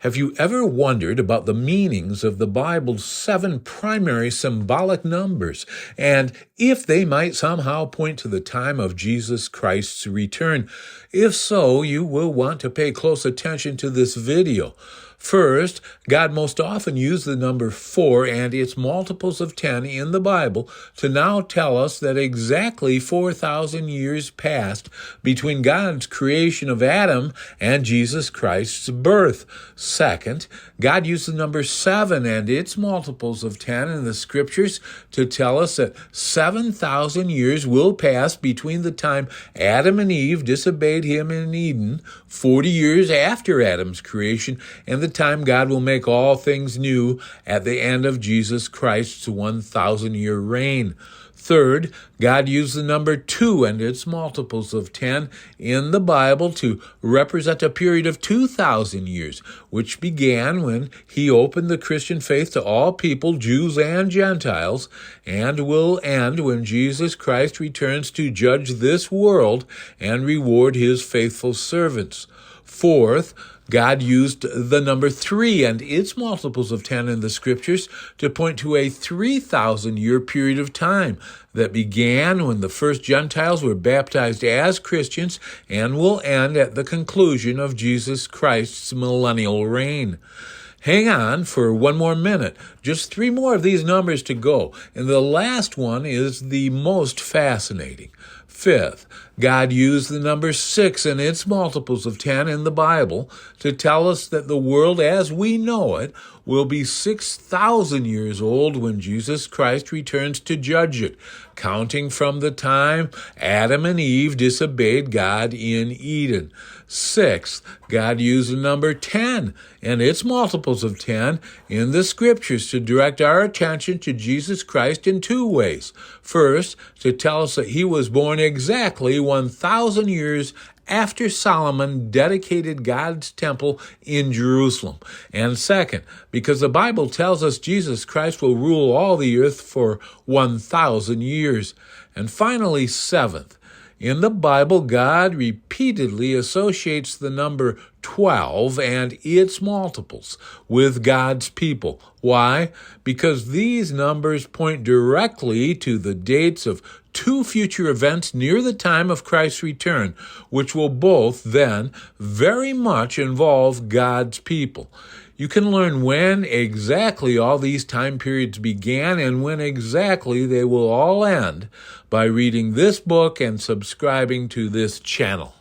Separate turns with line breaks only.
Have you ever wondered about the meanings of the Bible's 7 primary symbolic numbers, and if they might somehow point to the time of Jesus Christ's return? If so, you will want to pay close attention to this video. First, God most often used the number 4 and its multiples of 10 in the Bible to now tell us that exactly 4,000 years passed between God's creation of Adam and Jesus Christ's birth. Second, God used the number 7 and its multiples of 10 in the Scriptures to tell us that 7,000 years will pass between the time Adam and Eve disobeyed him in Eden, 40 years after Adam's creation, and the time God will make all things new at the end of Jesus Christ's 1,000-year reign. Third, God used the number 2 and its multiples of 10 in the Bible to represent a period of 2,000 years, which began when he opened the Christian faith to all people, Jews and Gentiles, and will end when Jesus Christ returns to judge this world and reward his faithful servants. Fourth, God used the number 3 and its multiples of 10 in the Scriptures to point to a 3,000-year period of time that began when the first Gentiles were baptized as Christians and will end at the conclusion of Jesus Christ's millennial reign. Hang on for one more minute. Just 3 more of these numbers to go, and the last one is the most fascinating. Fifth, God used the number 6 and its multiples of 10 in the Bible to tell us that the world as we know it will be 6,000 years old when Jesus Christ returns to judge it, counting from the time Adam and Eve disobeyed God in Eden. Sixth, God used the number 10 and its multiples of 10 in the Scriptures to direct our attention to Jesus Christ in 2 ways. First, to tell us that he was born exactly 1,000 years after Solomon dedicated God's temple in Jerusalem. And second, because the Bible tells us Jesus Christ will rule all the earth for 1,000 years. And finally, seventh, in the Bible, God repeatedly associates the number 12 and its multiples with God's people. Why? Because these numbers point directly to the dates of 2 future events near the time of Christ's return, which will both then very much involve God's people. You can learn when exactly all these time periods began and when exactly they will all end by reading this book and subscribing to this channel.